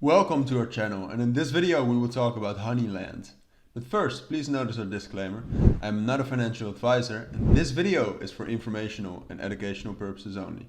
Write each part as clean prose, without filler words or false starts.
Welcome to our channel, and in this video we will talk about Honeyland. But first, please notice our disclaimer. I am not a financial advisor, and this video is for informational and educational purposes only.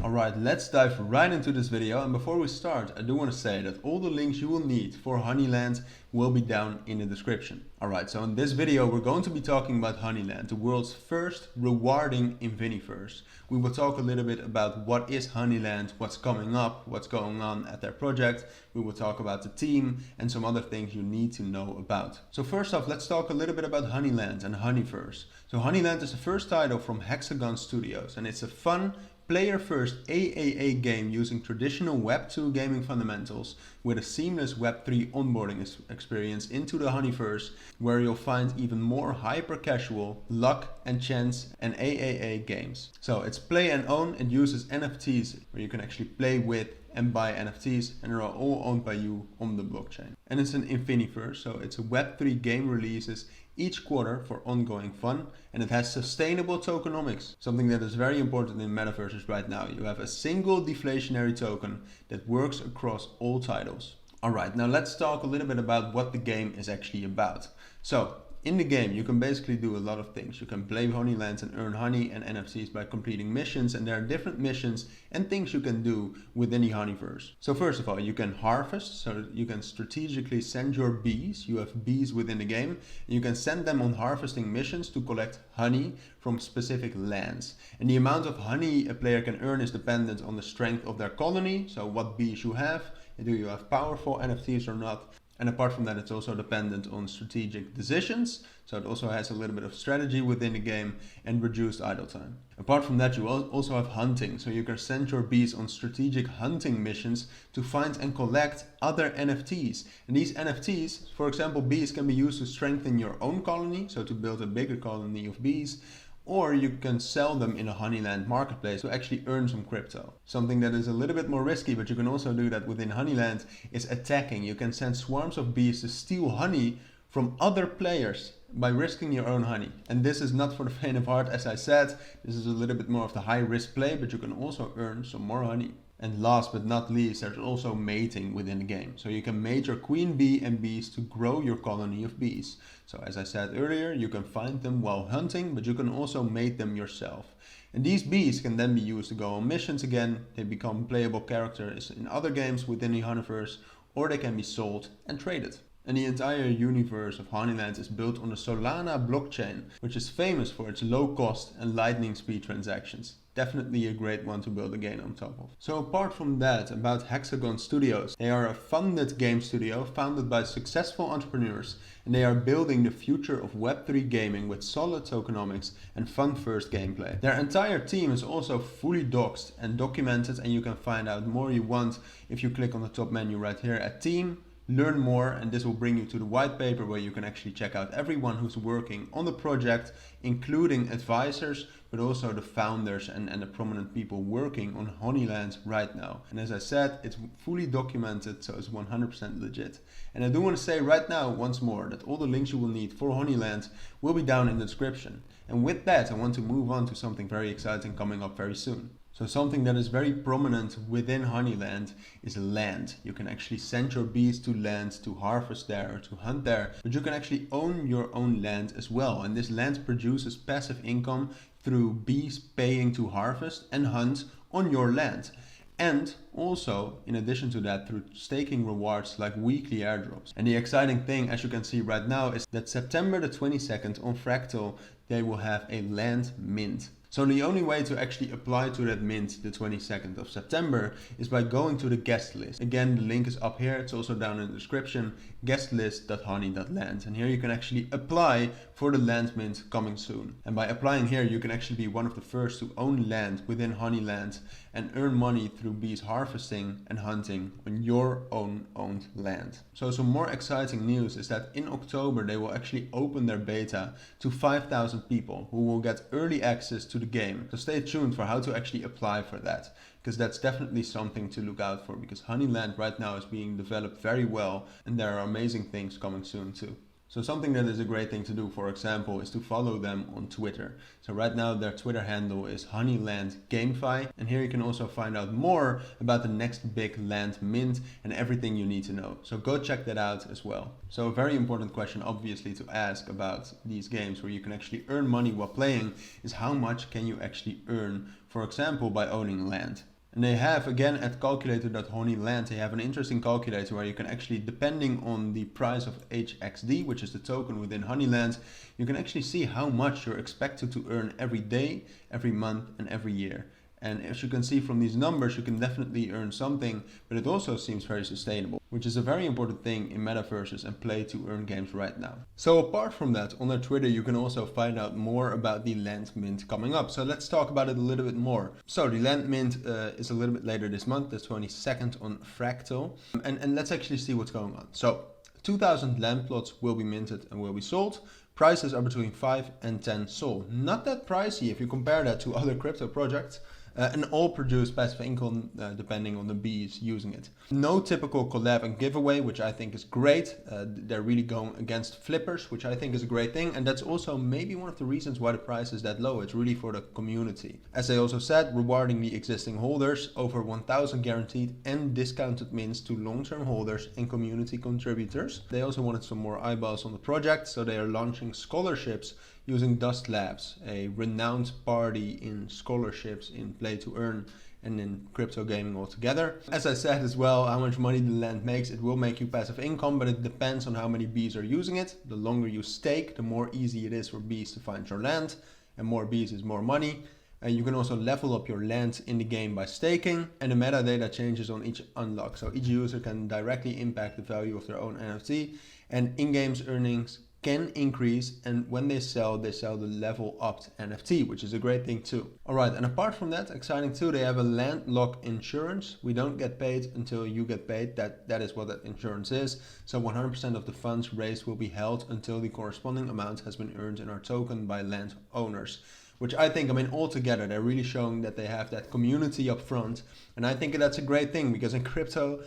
Alright, let's dive right into this video, and before we start I do want to say that all the links you will need for Honeyland will be down in the description. Alright, so in this video we're going to be talking about Honeyland, the world's first rewarding Infiniverse. We will talk a little bit about what is Honeyland, what's coming up, what's going on at their project. We will talk about the team and some other things you need to know about. So first off, let's talk a little bit about Honeyland and Honeyverse. So Honeyland is the first title from Hexagon Studios, and it's a fun, player-first AAA game using traditional Web 2 gaming fundamentals with a seamless Web 3 onboarding experience into the Honeyverse, where you'll find even more hyper-casual luck and chance and AAA games. So it's play and own. It uses NFTs, where you can actually play with and buy NFTs, and they're all owned by you on the blockchain. And it's an Infiniverse, so it's a Web 3 game releases each quarter for ongoing fun, and it has sustainable tokenomics, something that is very important in metaverses right now. You have a single deflationary token that works across all titles. Alright, now let's talk a little bit about what the game is actually about. So, in the game you can basically do a lot of things. You can play Honeyland and earn honey and NFTs by completing missions, and there are different missions and things you can do within the Honeyverse. So first of all, you can harvest, so that you can strategically send your bees. You have bees within the game, and you can send them on harvesting missions to collect honey from specific lands. And the amount of honey a player can earn is dependent on the strength of their colony, so what bees you have, do you have powerful NFTs or not. And apart from that, it's also dependent on strategic decisions. So it also has a little bit of strategy within the game and reduced idle time. Apart from that, you also have hunting. So you can send your bees on strategic hunting missions to find and collect other NFTs. And these NFTs, for example, bees can be used to strengthen your own colony, so to build a bigger colony of bees. Or you can sell them in a Honeyland marketplace to actually earn some crypto. Something that is a little bit more risky, but you can also do that within Honeyland, is attacking. You can send swarms of bees to steal honey from other players by risking your own honey. And this is not for the faint of heart, as I said. This is a little bit more of the high risk play, but you can also earn some more honey. And last but not least, there's also mating within the game. So you can mate your queen bee and bees to grow your colony of bees. So as I said earlier, you can find them while hunting, but you can also mate them yourself. And these bees can then be used to go on missions again. They become playable characters in other games within the Honeyverse, or they can be sold and traded. And the entire universe of Honeyland is built on the Solana blockchain, which is famous for its low cost and lightning speed transactions. Definitely a great one to build a game on top of. So apart from that, about Hexagon Studios, they are a funded game studio founded by successful entrepreneurs, and they are building the future of Web3 gaming with solid tokenomics and fun-first gameplay. Their entire team is also fully doxed and documented, and you can find out more you want if you click on the top menu right here at Team. Learn more, and this will bring you to the white paper where you can actually check out everyone who's working on the project, including advisors, but also the founders and the prominent people working on Honeyland right now. And as I said, it's fully documented, so it's 100% legit. And I do want to say right now once more that all the links you will need for Honeyland will be down in the description. And with that, I want to move on to something very exciting coming up very soon. So something that is very prominent within Honeyland is land. You can actually send your bees to land to harvest there or to hunt there, but you can actually own your own land as well. And this land produces passive income through bees paying to harvest and hunt on your land. And also, in addition to that, through staking rewards like weekly airdrops. And the exciting thing, as you can see right now, is that September the 22nd on Fractal, they will have a land mint. So the only way to actually apply to that mint the 22nd of September is by going to the guest list. Again, the link is up here. It's also down in the description, guestlist.honey.land. And here you can actually apply for the land mint coming soon. And by applying here, you can actually be one of the first to own land within Honeyland and earn money through bees harvesting and hunting on your own owned land. So some more exciting news is that in October, they will actually open their beta to 5,000 people who will get early access to the game. So stay tuned for how to actually apply for that, because that's definitely something to look out for, because Honeyland right now is being developed very well and there are amazing things coming soon too. So something that is a great thing to do, for example, is to follow them on Twitter. So right now their Twitter handle is Honeyland GameFi, and here you can also find out more about the next big land mint and everything you need to know. So go check that out as well. So a very important question obviously to ask about these games where you can actually earn money while playing is how much can you actually earn, for example, by owning land. And they have, again, at calculator.honeyland, they have an interesting calculator where you can actually, depending on the price of HXD, which is the token within Honeyland, you can actually see how much you're expected to earn every day, every month, and every year. And as you can see from these numbers, you can definitely earn something, but it also seems very sustainable, which is a very important thing in metaverses and play to earn games right now. So apart from that, on their Twitter, you can also find out more about the land mint coming up. So let's talk about it a little bit more. So the land mint is a little bit later this month, the 22nd on Fractal. And let's actually see what's going on. So 2,000 land plots will be minted and will be sold. Prices are between 5 and 10 SOL. Not that pricey if you compare that to other crypto projects. And all produce passive income depending on the bees using it. No typical collab and giveaway, which I think is great. They're really going against flippers, which I think is a great thing. And that's also maybe one of the reasons why the price is that low. It's really for the community. As they also said, rewarding the existing holders, over 1,000 guaranteed and discounted mints to long-term holders and community contributors. They also wanted some more eyeballs on the project, so they are launching scholarships using Dust Labs, a renowned party in scholarships in play to earn and in crypto gaming altogether. As I said as well, how much money the land makes, it will make you passive income, but it depends on how many bees are using it. The longer you stake, the more easy it is for bees to find your land, and more bees is more money. And you can also level up your land in the game by staking, and the metadata changes on each unlock. So each user can directly impact the value of their own NFT, and in-game earnings can increase, and when they sell the level upped NFT, which is a great thing too. Alright, and apart from that, exciting too, they have a land lock insurance. We don't get paid until you get paid. That is what that insurance is. So 100% of the funds raised will be held until the corresponding amount has been earned in our token by land owners. Which I think, altogether, they're really showing that they have that community up front. And I think that's a great thing, because in crypto,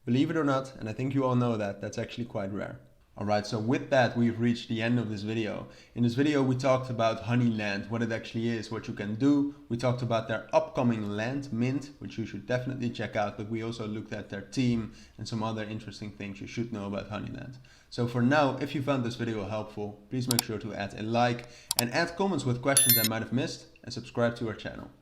believe it or not, and I think you all know that, that's actually quite rare. Alright, so with that, we've reached the end of this video. In this video, we talked about Honeyland, what it actually is, what you can do. We talked about their upcoming land mint, which you should definitely check out, but we also looked at their team and some other interesting things you should know about Honeyland. So for now, if you found this video helpful, please make sure to add a like and add comments with questions I might have missed, and subscribe to our channel.